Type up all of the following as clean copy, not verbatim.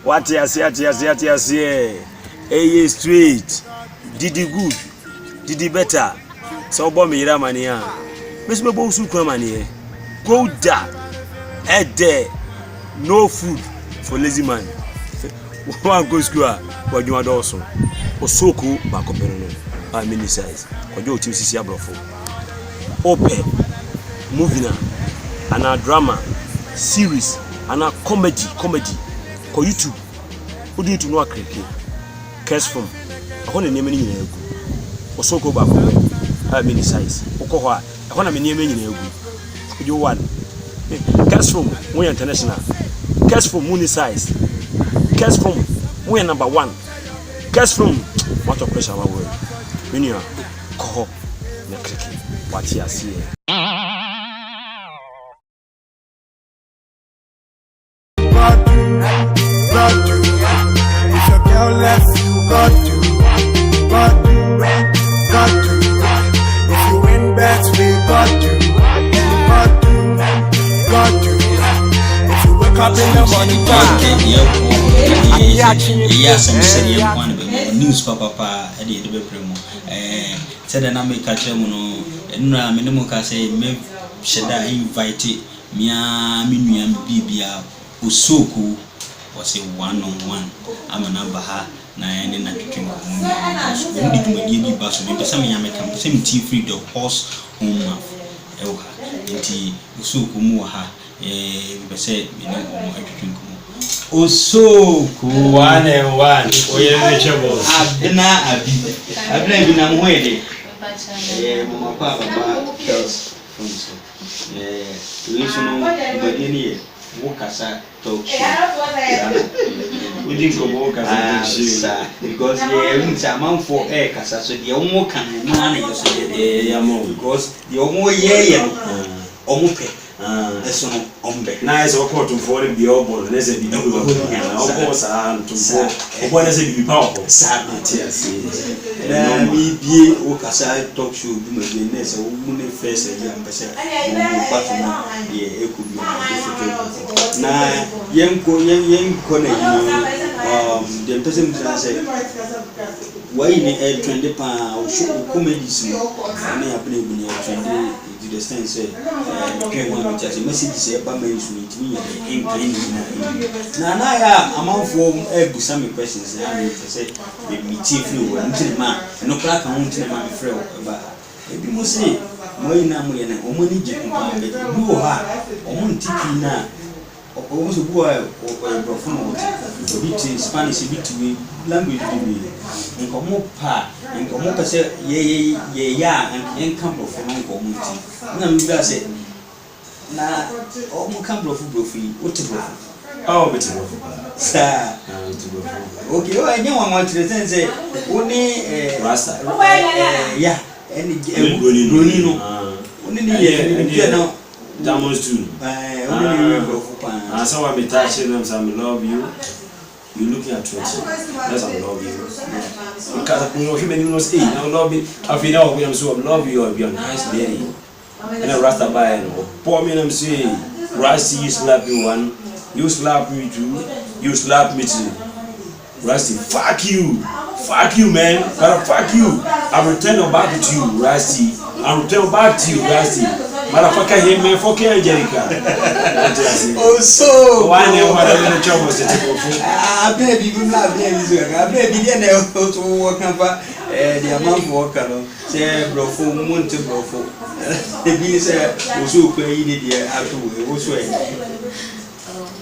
What you say? Hey, straight. Did you good? Did you better? So, bomb me, Ramania. Miss Mabo Sucramania. Go da. Head there. No food for lazy man. One go school. What you want also? Osookoo back up in mini size. Or you to see a brofo. Open. Moving and a drama. Series. And a comedy. For YouTube. Who do you to know a cricket? Curse from. I want to name any in Osookoo back up mini size. Okoha. I want to name any in you want. Curse from we international. Curse from mini size. Curse from we number 1. Curse from what of pressure our word. When you are call the cricket. What you see. If your girl left you, got to. If you win bets, we got to. If you wake up in the morning, news papa, said an American Chamuno, and Minimuka say, me should I invite me, Bibia, Osookoo was a 1-on-1. I'm a number ha, Nine and a drink of moon. Only to my dear bus, maybe some American, same tea free the horse home of Elha, Osookoo Muha, a say, you know, I drink. Osookoo 1N1. ABENA I'm waiting. Mama Papa tells we know Wokasa Talkshow. We didn't go Wokasa because a amount for air Casa, so the almost can money because the almost Omupe. That's on back. Nice or court to fall in the old let's say, of course, to what is it be powerful? Me be Wokasa Talkshow, do my business, a woman face a young person. It could be difficult. Now, young the person say, why in a 20 pound comedies? I may have been to the stand say, message about me in Now, among for some questions, I say, me chiefly, until man, no crack on to my friend. Maybe you say, Moina Moyana, or money, you are, or Montikina. Also, boy, or perform a bit Spanish, a bit language to me. In Comopa, in Comopa say, yea, and come from Uncle Monty. None does it. Now, almost come of Brophy, what to go? Oh, it's a sir. Okay, I know I want to say, only Rasta. Yeah, and Brunino. Only Damos too. I saw what me touching them, I love you. You looking at 20. That's I love you. Because you know, human knows 8. I love you. I feel now, I'm so love you, you're a nice lady. And a Rasta by and poor me, I'm saying, Rusty, you slap you one, you slap me too, you slap me too. Rusty, fuck you, man. But fuck you. I'll return back to you, Rusty. I'll return back to you, Rusty. Motherfucker, him, man, fuck you, Angelica. Oh, so 1N1 in the job was the tip of I baby, good luck, baby, then to work over the amount of worker. Say, bro, for Monte Brofo. The bees say, Osookoo the after also.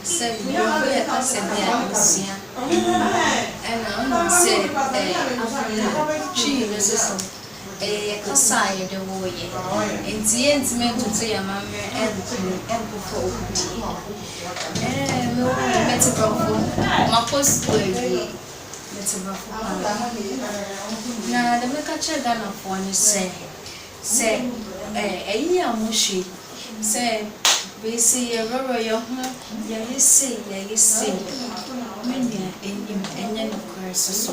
Said, you are said, and I said, she is a Kasai, the warrior. It's the intimate to say a mamma and before. And met a brother, my post will be now the make a check on of one say, a year mushy, say, we see a royal, you say, many and then of course.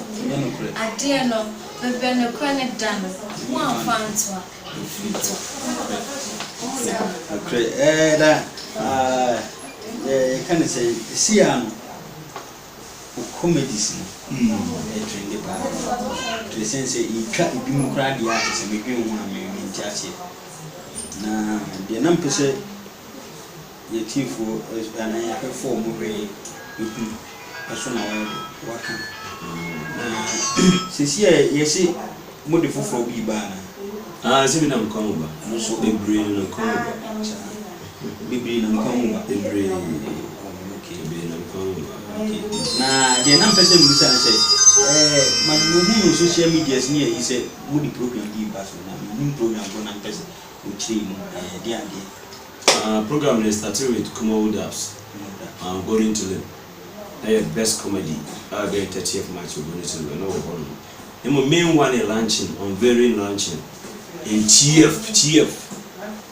I dare not, but when a chronic done, one found to kind of say see comedies trendy to the sense you can't be more crowded artists and maybe you want to make church. Now, the number say your team for and I have 4 more way you can personal working. Since yes, more the for be banner. See me, I'm coming back. No, so they bring no come back. Be bring no come back. They bring no come back. Nah, the number say my new social media is near. He said, "Would the program be passed on? New program for one person with team. Program is started with KUMAWOOD apps. Going to them. Best comedy. I get 30th March. We're going to no problem. The main one is launching, unveiling launching in TF.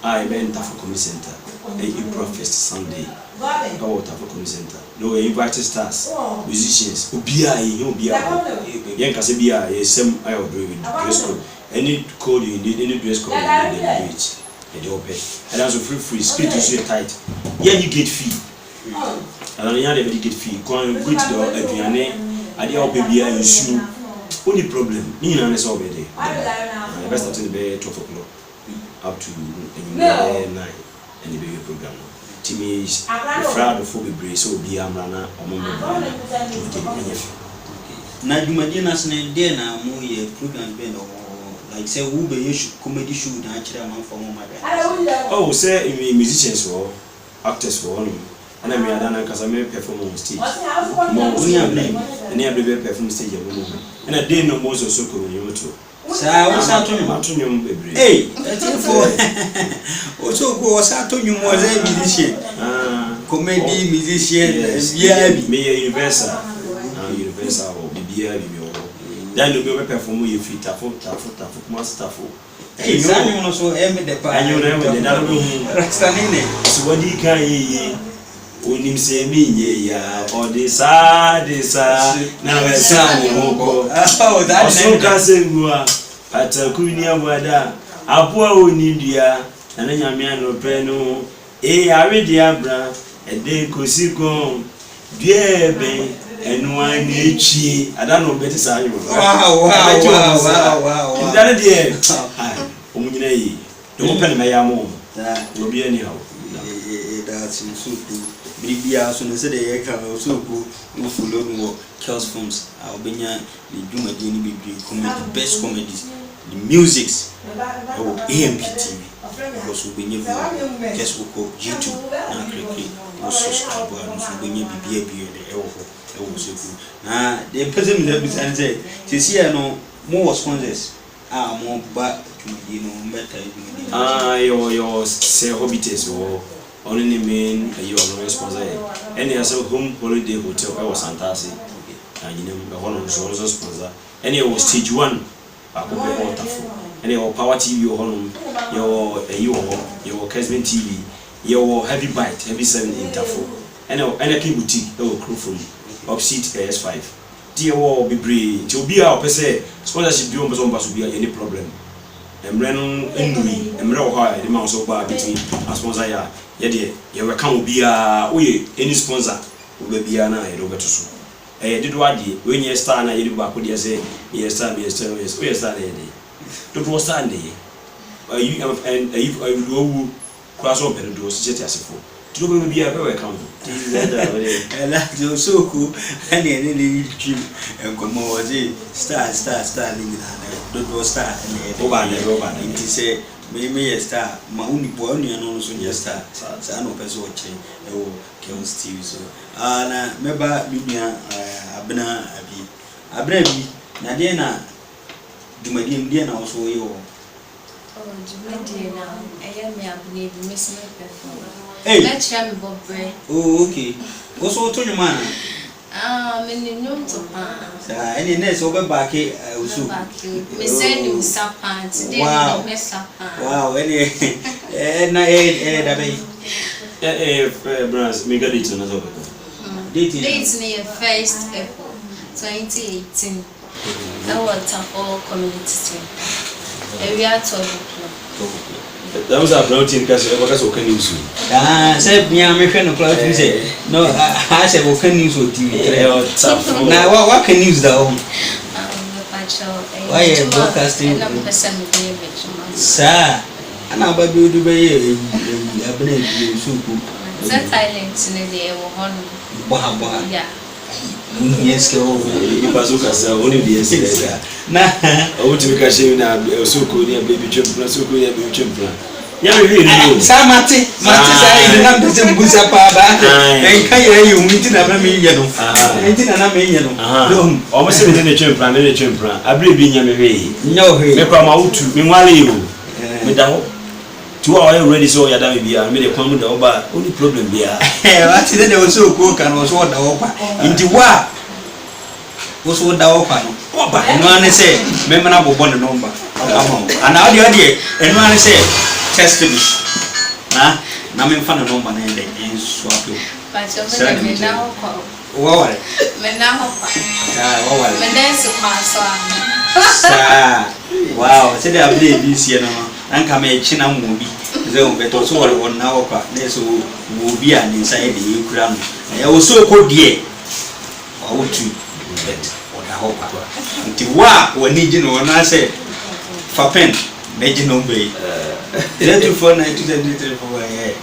I went to Community Center. April 1st Sunday. Out of Community Center. No, we invited stars, musicians. Ubia. Young Casabia, same I agree with dress code. Any code you need, any dress code you need, they do it. And they open. And also free. Street is so tight. Yeah, you get fee. And then you get fee. Go to the Adriane. I did all baby and shoe. Only problem. You know, it's already. The best of the day 12 o'clock up to 9 and the baby program. Timmy is proud of baby, so be a man or member. Now you might not say, dear, now more program bend or like say, who be comedy shoot and actually a man for my oh, say musicians or actors for one. And I mean, I don't know because I may perform on stage. And I have perform stage and I didn't know most of Osookoo when you were too. So I was out to you, baby. Hey, that's it for Osookoo was out to you more than musician. Comedy musician, me universal or BBI. Then you go perform your feet, taffo, master. Hey, you also aim the part. And you never did that. So what do you can unim se mi ya odisa na wesa ni moko Osookoo sengua atakuni abada apoa onidua na nyame anope no awedi abra ede kosiko biebe enu anechi adano beti sanyo wow ndane die omunyina yi de mo pele mayamo obi ani hawo that's Osookoo Bibia so no say the Osookoo no follow no Kells Films Albania the Jumadi ni Bibia comedy best comedies the musics AMPTV because we been Facebook YouTube na create no subscribe and so been Bibia the Osookoo na the person that be say see no more sponsors more back to better your say hobbies or only mean you are no sponsor. Any as a home holiday hotel I was fantastic. And you know one of the sponsor. Any was stage 1 I could be waterful. Any power TV or home your Casman TV, your heavy bite, heavy 7 interfo. And a king boutique crew from upseat AS5. Dear war be brave to be our per se sponsorship do almost be any problem. Emreno Endui, Emro High, the mouse of bar between a sponsor. Yet, you will come be any sponsor will be an eye over to so. Did what when you stand, I did back with you say, yes, Sunday. Don't was Sunday. You and if I will cross open the doors, set as a fool. To be a very account. I like the Osookoo and any dream and come over the star, don't star and over. It say, maybe a star, my only boy, and also your star. So I know person watching Kells TV. So, remember, ABENA, Nadiana, do my dear also you. Oh, Jumadina, I am me missing my performance. Hey, let's try Bob Bray. Oh, okay. Also, to your man. Many notes of any next over back here. I was so back. We send you sapant. Wow, wow, any, and Brass, make a date another dates near 1st April 2018. That was all community stream. We are 12 o'clock. That was a protein because can use. Said me, I'm a friend of Cloud. You say, no, I said, what can use with TV? Now, what can use the home? Why are you broadcasting? Sir, and I'll be able to be a banana soup. That island in the air, one. Yeah. Yes, Osookoo only be a na I want to make a shame now. Osookoo near baby children, Osookoo near baby children. Yeah, really. Samati, Mati, I'm the same Busa Paba, and can you meet a million? Almost in the children, in the children. I believe in Yammy. No, Mekamawood, meanwhile, you with the 2 hours already, so you have made a comment over only problem here. What did they also cook and was what the opera? Into what was what the opera? And one say, memorable one number. And now the idea, and one say, test me. Nah, nothing fun number and swap you. But you're now. What? Wow, said I believe this year. And come a china movie. So, but also 1 hour, there's a movie and inside the Ukraine. I also could dear. I would to bet on a hopper. Until what when you know, when I said, for pen, major no way. Let you for 90 for a year.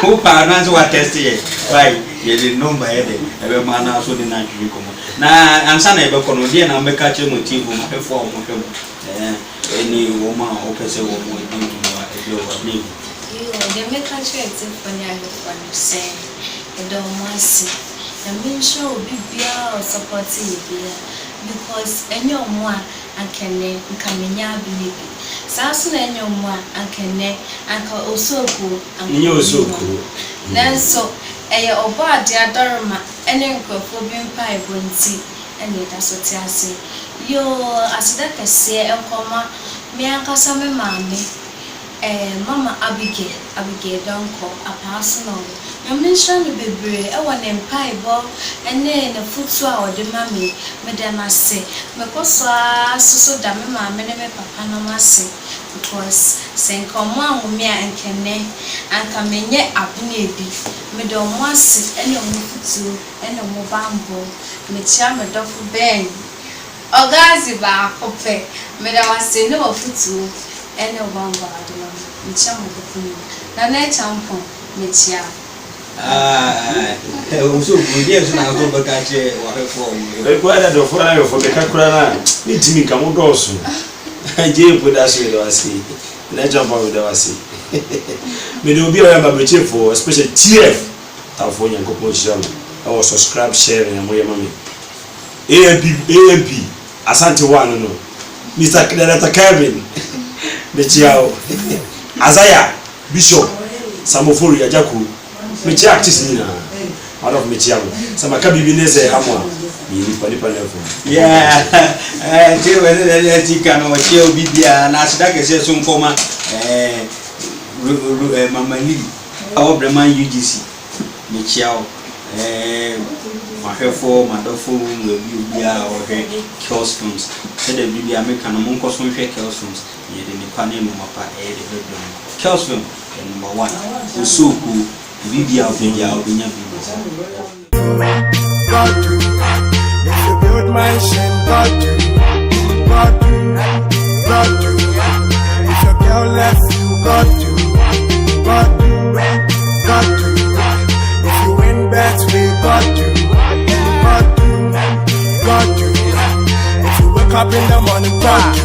Who parents were tested? Why, you didn't know by head. Every man also did not come. Now, and son ever Canadian, I'll make catch him with you for any woman or person will do to me. They make a choice for you say, and don't want to see. And being sure be beer or supporting beer because any one and can come in your baby. Sasun and your one and can Uncle Osookoo and you Osookoo. Then so a oba dear Dorma and uncle for being pie won't see any that's what I say. Yo, as that I say, and comma, me and Cassame mammy, Mama Abigail don't call a personal. I'm mentioning the baby, I want them pie ball, and then a foot swallow the mammy, Madame I say, because so damn mammy, never papa no mercy, because Saint Command with me and can and come in yet up maybe, me don't want sit any of foot and no more bamboo, me charm a dog for Ben. Ogazi ba kope meda wase no futu ene obamba adoma nchama dokuni na na champo mechia Osookoo yes na go bakache wa hefo e kwa da do fo na yo fo be kakura na ni timi ka mo doso je po da so do wase na champo do wase me do bi o ya ba beche for especially TF afo nyankopon share no subscribe share na mo ye mami AMP Asante one no Mr. Director Kevin Mechiao Azaya Bishop Samofori Ajaku Mechia artist nina out of Mechiao Sama kabibi neze hamwa ni panipa level yeah je wele tika no cheo bibia na sidake se so mfoma mama Lily awo Breman UGC Mechiao Mahefo, Madofo, Bibia, or Chaos Films. Said the Bibia American among Cosmo Chaos Films, yet in the panel Mapa, Chaos Film, and number 1. Osookoo, Bibia, Bibia, God do. If you build mansion, God do. God do. God do. If your girl left you, God do. God do. God do. If you win bets, we God do. God do. If you wake up in the morning, God do.